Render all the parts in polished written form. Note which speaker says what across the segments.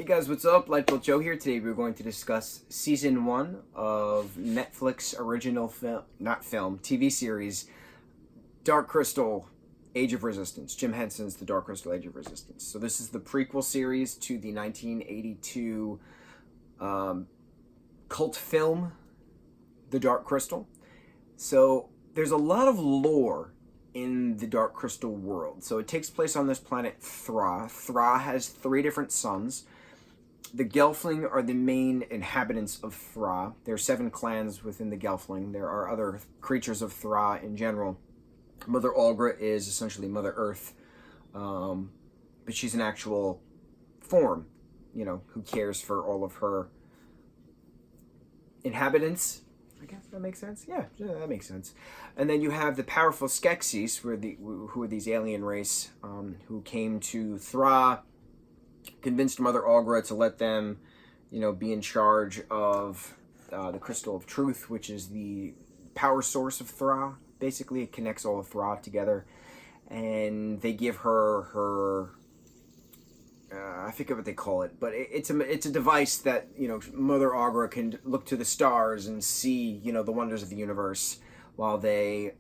Speaker 1: Hey guys, what's up? lightboltjoe here. Today we're going to discuss Season 1 of Netflix original TV series, Dark Crystal, Age of Resistance. Jim Henson's The Dark Crystal, Age of Resistance. So this is the prequel series to the 1982 cult film, The Dark Crystal. So there's a lot of lore in the Dark Crystal world. So it takes place on this planet Thra. Thra has 3 different suns. The Gelfling are the main inhabitants of Thra. There are 7 clans within the Gelfling. There are other creatures of Thra in general. Mother Algra is essentially Mother Earth, but she's an actual form, who cares for all of her inhabitants. I guess that makes sense. Yeah, that makes sense. And then you have the powerful Skeksis, who are these alien race who came to Thra, convinced Mother Algra to let them, be in charge of the Crystal of Truth, which is the power source of Thra. Basically, it connects all of Thra together, and they give her I forget what they call it, but it's a device that Mother Algra can look to the stars and see the wonders of the universe, while they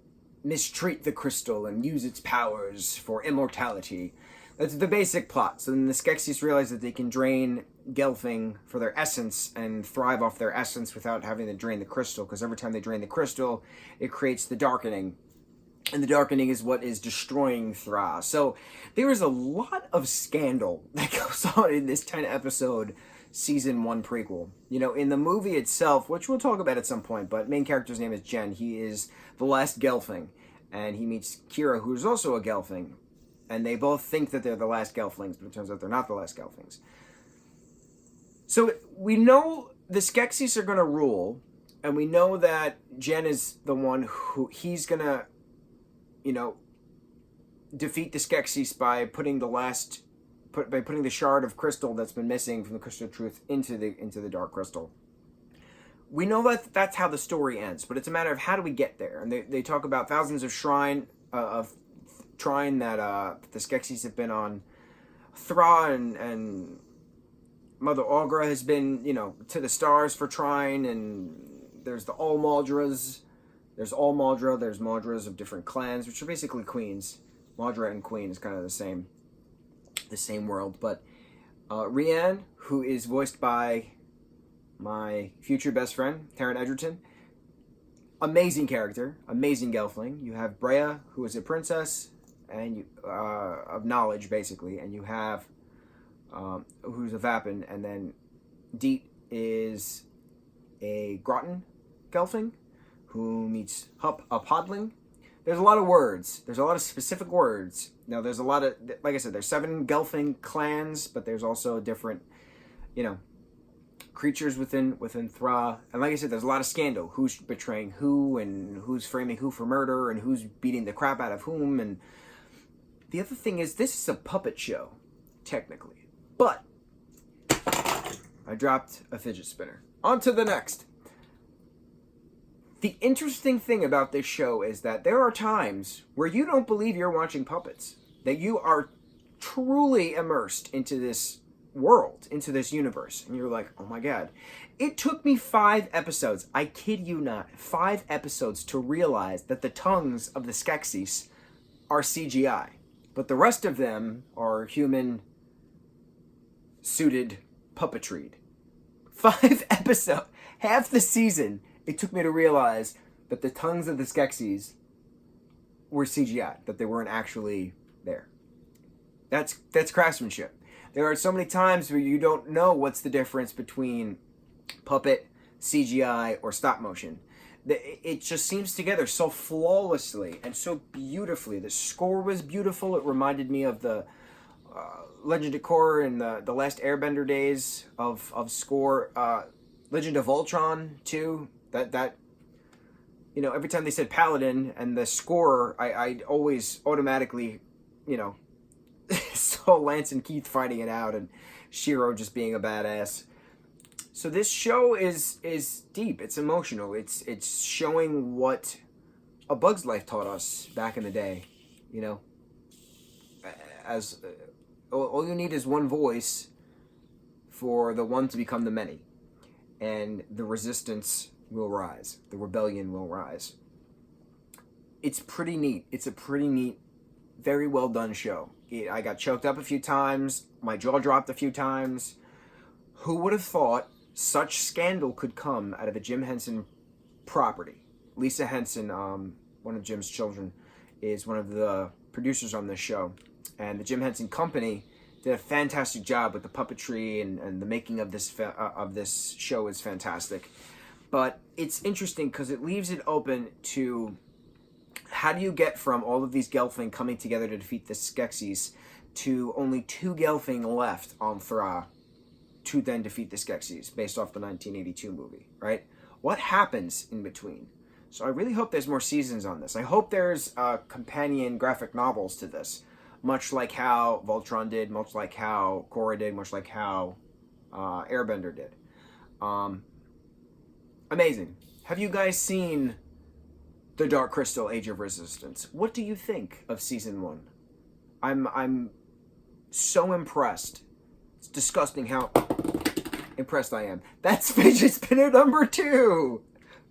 Speaker 1: mistreat the crystal and use its powers for immortality. That's the basic plot. So then the Skeksis realize that they can drain Gelfling for their essence and thrive off their essence without having to drain the crystal, because every time they drain the crystal, it creates the darkening. And the darkening is what is destroying Thra. So there is a lot of scandal that goes on in this 10-episode Season 1 prequel. In the movie itself, which we'll talk about at some point, but main character's name is Jen. He is the last Gelfling, and he meets Kira, who's also a Gelfling. And they both think that they're the last Gelflings, but it turns out they're not the last Gelflings. So we know the Skeksis are going to rule, and we know that Jen is the one who he's going to, defeat the Skeksis by putting the shard of crystal that's been missing from the Crystal of Truth into the Dark Crystal. We know that that's how the story ends, but it's a matter of how do we get there. And they talk about thousands of shrine that the Skeksis have been on. Thra and Mother Algra has been, to the stars for trying, and there's the All Maldras. There's All Maldra, there's Maldras of different clans, which are basically queens. Maldra and queen is kind of the same world. But Rianne, who is voiced by my future best friend, Taron Egerton, amazing character, amazing Gelfling. You have Brea, who is a princess and of knowledge, basically, and you have who's a Vapin, and then Deet is a Groton Gelfling, who meets Hup, a Podling. There's a lot of words. There's a lot of specific words. Now, there's a lot of, like I said, there's 7 Gelfling clans, but there's also different, creatures within Thra. And like I said, there's a lot of scandal. Who's betraying who, and who's framing who for murder, and who's beating the crap out of whom. And the other thing is, this is a puppet show, technically. But I dropped a fidget spinner. On to the next. The interesting thing about this show is that there are times where you don't believe you're watching puppets. That you are truly immersed into this world, into this universe. And you're like, oh my god. It took me 5 episodes, I kid you not, 5 episodes to realize that the tongues of the Skeksis are CGI. But the rest of them are human-suited puppetry. 5 episodes, half the season. It took me to realize that the tongues of the Skeksis were CGI, that they weren't actually there. That's craftsmanship. There are so many times where you don't know what's the difference between puppet, CGI, or stop motion. It just seems together so flawlessly and so beautifully. The score was beautiful. It reminded me of the Legend of Korra and the last Airbender days of score. Legend of Voltron, too. That every time they said Paladin and the score, I always automatically, saw Lance and Keith fighting it out and Shiro just being a badass. So this show is deep. It's emotional. It's showing what A Bug's Life taught us back in the day. As all you need is one voice for the one to become the many, and the resistance will rise. The rebellion will rise. It's pretty neat. It's a pretty neat, very well done show. I got choked up a few times. My jaw dropped a few times. Who would have thought such scandal could come out of a Jim Henson property? Lisa Henson, one of Jim's children, is one of the producers on this show. And the Jim Henson Company did a fantastic job with the puppetry, and the making of this show is fantastic. But it's interesting because it leaves it open to how do you get from all of these Gelfling coming together to defeat the Skeksis to only 2 Gelfling left on Thra to then defeat the Skeksis based off the 1982 movie, right? What happens in between? So I really hope there's more seasons on this. I hope there's companion graphic novels to this, much like how Voltron did, much like how Korra did, much like how Airbender did. Amazing. Have you guys seen The Dark Crystal: Age of Resistance? What do you think of season 1? I'm so impressed. It's disgusting how impressed I am. That's fidget spinner number 2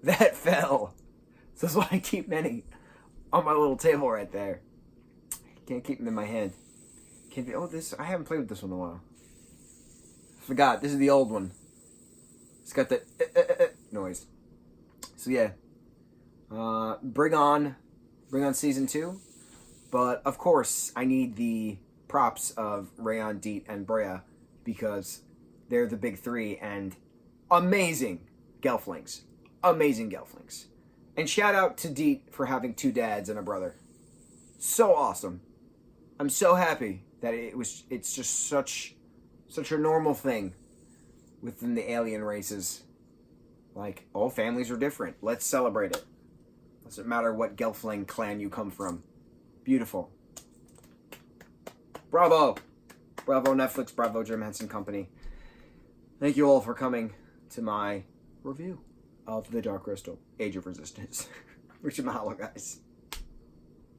Speaker 1: that fell. So that's why I keep many on my little table right there. Can't keep them in my hand. Can't be. Oh, this I haven't played with this one in a while. Forgot. This is the old one. It's got the noise. So yeah, bring on season 2. But of course, I need the props of Rayon, Deet, and Brea because they're the big 3 and amazing Gelflings. Amazing Gelflings. And shout out to Deet for having 2 dads and a brother. So awesome. I'm so happy that it's just such a normal thing within the alien races. Like, all families are different. Let's celebrate it. Doesn't matter what Gelfling clan you come from. Beautiful. Bravo. Bravo Netflix, bravo Jim Henson Company. Thank you all for coming to my review of The Dark Crystal: Age of Resistance. Mucho mahalo, guys.